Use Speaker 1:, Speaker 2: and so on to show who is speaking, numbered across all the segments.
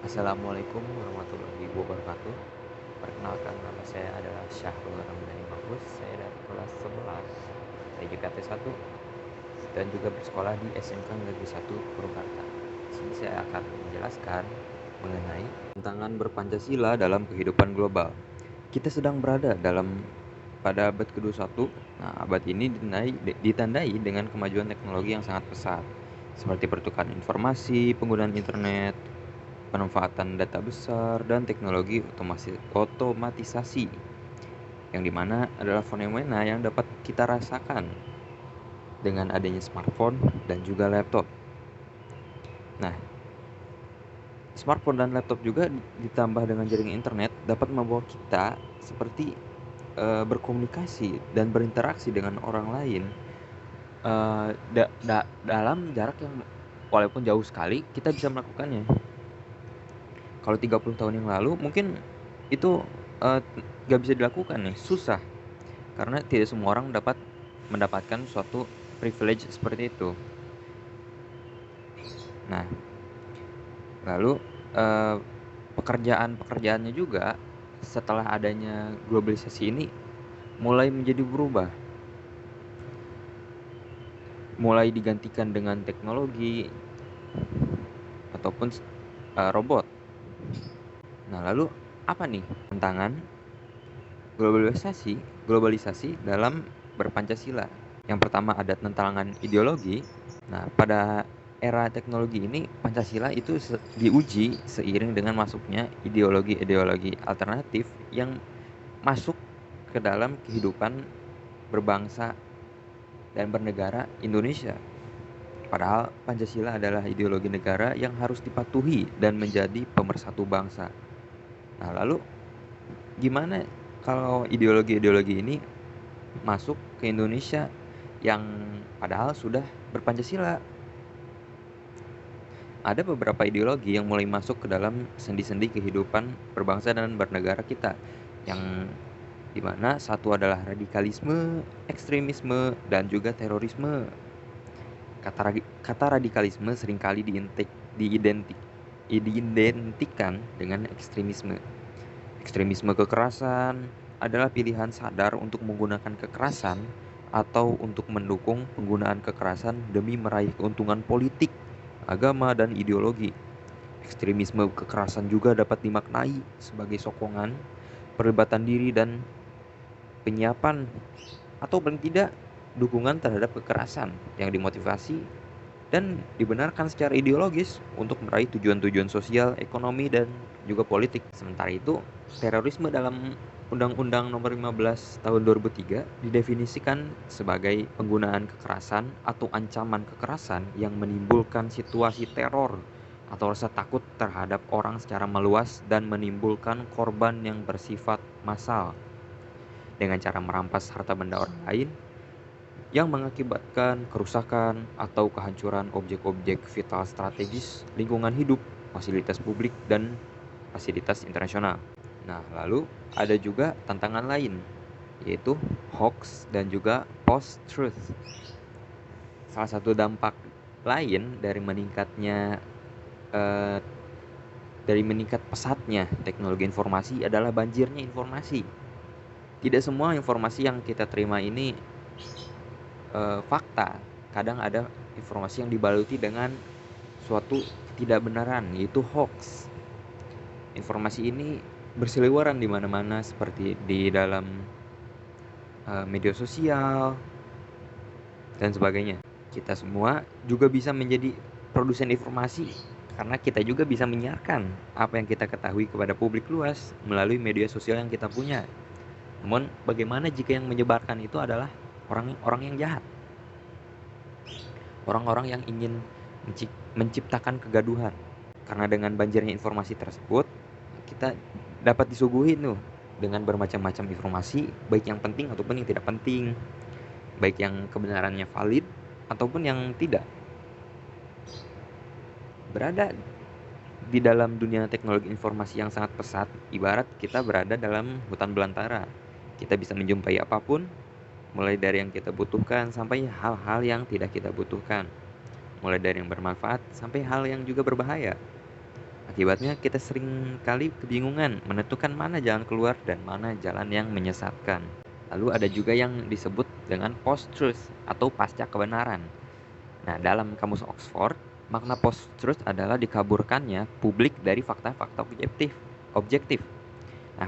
Speaker 1: Assalamualaikum warahmatullahi wabarakatuh. Perkenalkan, nama saya adalah Syahrul Ramadhani Mahfuz. Saya dari kelas 11 JKT 1 dan juga bersekolah di SMK Negeri 1 Purwakarta. Di sini saya akan menjelaskan mengenai tantangan berpancasila dalam kehidupan global. Kita sedang berada pada abad ke-21. Nah, abad ini ditandai dengan kemajuan teknologi yang sangat pesat, seperti pertukaran informasi, penggunaan internet, pemanfaatan data besar, dan teknologi otomatisasi, yang dimana adalah fenomena yang dapat kita rasakan dengan adanya smartphone dan juga laptop. Nah, smartphone dan laptop juga ditambah dengan jaringan internet dapat membawa kita seperti berkomunikasi dan berinteraksi dengan orang lain dalam jarak yang walaupun jauh sekali, kita bisa melakukannya. Kalau 30 tahun yang lalu mungkin itu gak bisa dilakukan nih, susah, karena tidak semua orang dapat mendapatkan suatu privilege seperti itu. Nah, lalu pekerjaannya juga setelah adanya globalisasi ini mulai menjadi berubah, mulai digantikan dengan teknologi ataupun robot. Nah, lalu apa nih tantangan globalisasi dalam berpancasila? Yang pertama ada tantangan ideologi. Nah, pada era teknologi ini Pancasila itu diuji seiring dengan masuknya ideologi-ideologi alternatif yang masuk ke dalam kehidupan berbangsa dan bernegara Indonesia. Padahal Pancasila adalah ideologi negara yang harus dipatuhi dan menjadi pemersatu bangsa. Nah, lalu gimana kalau ideologi-ideologi ini masuk ke Indonesia yang padahal sudah berpancasila? Ada beberapa ideologi yang mulai masuk ke dalam sendi-sendi kehidupan berbangsa dan bernegara kita, yang dimana satu adalah radikalisme, ekstremisme, dan juga terorisme. Kata radikalisme seringkali diidentikan dengan ekstremisme. Ekstremisme kekerasan adalah pilihan sadar untuk menggunakan kekerasan atau untuk mendukung penggunaan kekerasan demi meraih keuntungan politik, agama, dan ideologi. Ekstremisme kekerasan juga dapat dimaknai sebagai sokongan, perlibatan diri, dan penyiapan atau paling tidak dukungan terhadap kekerasan yang dimotivasi dan dibenarkan secara ideologis untuk meraih tujuan-tujuan sosial, ekonomi, dan juga politik. Sementara itu, terorisme dalam Undang-Undang Nomor 15 Tahun 2003 didefinisikan sebagai penggunaan kekerasan atau ancaman kekerasan yang menimbulkan situasi teror atau rasa takut terhadap orang secara meluas dan menimbulkan korban yang bersifat massal dengan cara merampas harta benda orang lain, yang mengakibatkan kerusakan atau kehancuran objek-objek vital strategis, lingkungan hidup, fasilitas publik, dan fasilitas internasional. Nah, lalu ada juga tantangan lain, yaitu hoax dan juga post-truth. Salah satu dampak lain dari meningkat pesatnya teknologi informasi adalah banjirnya informasi. Tidak semua informasi yang kita terima ini fakta. Kadang ada informasi yang dibaluti dengan suatu ketidakbenaran, yaitu hoax. Informasi ini berseliweran di mana-mana, seperti di dalam media sosial dan sebagainya. Kita semua juga bisa menjadi produsen informasi karena kita juga bisa menyiarkan apa yang kita ketahui kepada publik luas melalui media sosial yang kita punya. Namun bagaimana jika yang menyebarkan itu adalah orang-orang yang jahat? Orang-orang yang ingin menciptakan kegaduhan. Karena dengan banjirnya informasi tersebut, kita dapat disuguhi dengan bermacam-macam informasi, baik yang penting ataupun yang tidak penting, baik yang kebenarannya valid ataupun yang tidak. Berada di dalam dunia teknologi informasi yang sangat pesat, ibarat kita berada dalam hutan belantara. Kita bisa menjumpai apapun, mulai dari yang kita butuhkan sampai hal-hal yang tidak kita butuhkan, mulai dari yang bermanfaat sampai hal yang juga berbahaya. Akibatnya kita sering kali kebingungan menentukan mana jalan keluar dan mana jalan yang menyesatkan. Lalu ada juga yang disebut dengan post-truth atau pasca kebenaran. Nah, dalam kamus Oxford, makna post-truth adalah dikaburkannya publik dari fakta-fakta objektif. Nah,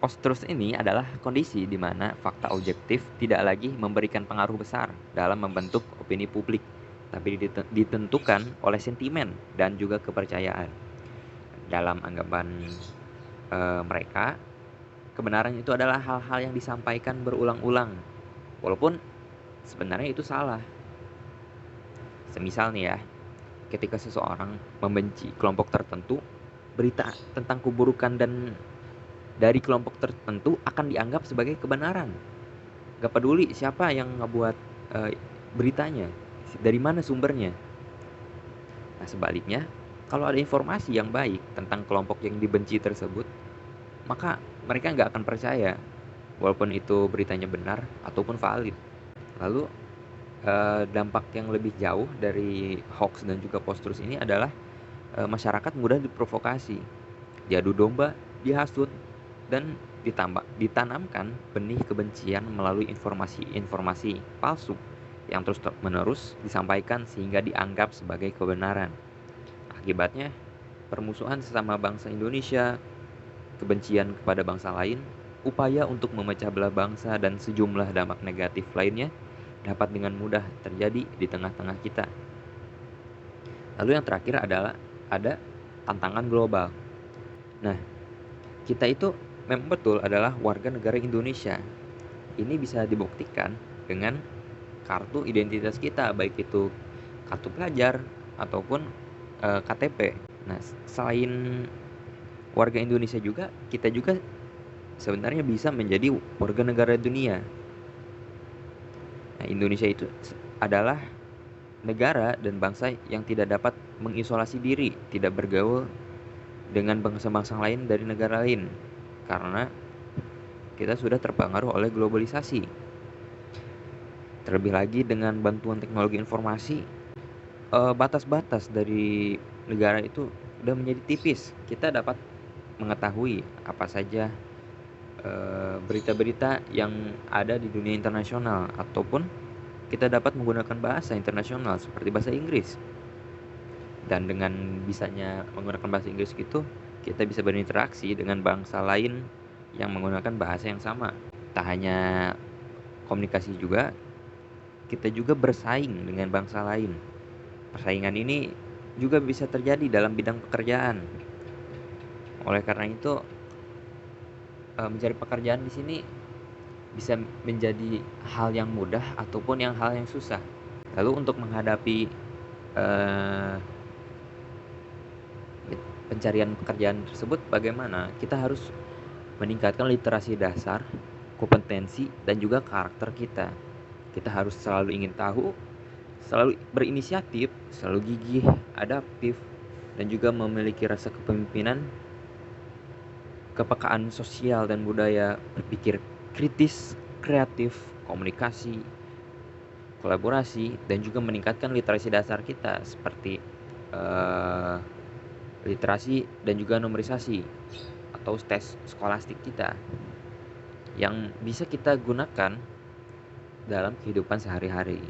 Speaker 1: post-truth ini adalah kondisi di mana fakta objektif tidak lagi memberikan pengaruh besar dalam membentuk opini publik, tapi ditentukan oleh sentimen dan juga kepercayaan. Dalam anggapan mereka, kebenaran itu adalah hal-hal yang disampaikan berulang-ulang, walaupun sebenarnya itu salah. Semisal nih ya, ketika seseorang membenci kelompok tertentu, berita tentang keburukan dan dari kelompok tertentu akan dianggap sebagai kebenaran. Gak peduli siapa yang ngebuat beritanya, dari mana sumbernya. Nah, sebaliknya, kalau ada informasi yang baik tentang kelompok yang dibenci tersebut, maka mereka nggak akan percaya, walaupun itu beritanya benar ataupun valid. Lalu dampak yang lebih jauh dari hoax dan juga post-truth ini adalah masyarakat mudah diprovokasi, diadu domba, dihasut, dan ditanamkan benih kebencian melalui informasi palsu yang terus-menerus disampaikan sehingga dianggap sebagai kebenaran. Akibatnya, permusuhan sesama bangsa Indonesia, kebencian kepada bangsa lain, upaya untuk memecah belah bangsa, dan sejumlah dampak negatif lainnya dapat dengan mudah terjadi di tengah-tengah kita. Lalu yang terakhir adalah ada tantangan global. Nah, kita itu memang betul adalah warga negara Indonesia. Ini bisa dibuktikan dengan kartu identitas kita, baik itu kartu pelajar ataupun KTP. Nah, selain warga Indonesia juga, kita juga sebenarnya bisa menjadi warga negara dunia. Nah, Indonesia itu adalah negara dan bangsa yang tidak dapat mengisolasi diri, tidak bergaul dengan bangsa-bangsa lain dari negara lain, karena kita sudah terpengaruh oleh globalisasi. Terlebih lagi dengan bantuan teknologi informasi, batas-batas dari negara itu sudah menjadi tipis. Kita dapat mengetahui apa saja berita-berita yang ada di dunia internasional, ataupun kita dapat menggunakan bahasa internasional seperti bahasa Inggris. Dan dengan bisanya menggunakan bahasa Inggris gitu, kita bisa berinteraksi dengan bangsa lain yang menggunakan bahasa yang sama. Tak hanya komunikasi juga, kita juga bersaing dengan bangsa lain. Persaingan ini juga bisa terjadi dalam bidang pekerjaan. Oleh karena itu, mencari pekerjaan di sini bisa menjadi hal yang mudah ataupun hal yang susah. Lalu untuk menghadapi pencarian pekerjaan tersebut, bagaimana? Kita harus meningkatkan literasi dasar, kompetensi, dan juga karakter kita. Kita harus selalu ingin tahu, selalu berinisiatif, selalu gigih, adaptif, dan juga memiliki rasa kepemimpinan, kepekaan sosial dan budaya, berpikir kritis, kreatif, komunikasi, kolaborasi, dan juga meningkatkan literasi dasar kita seperti literasi dan juga numerisasi atau tes skolastik kita yang bisa kita gunakan dalam kehidupan sehari-hari.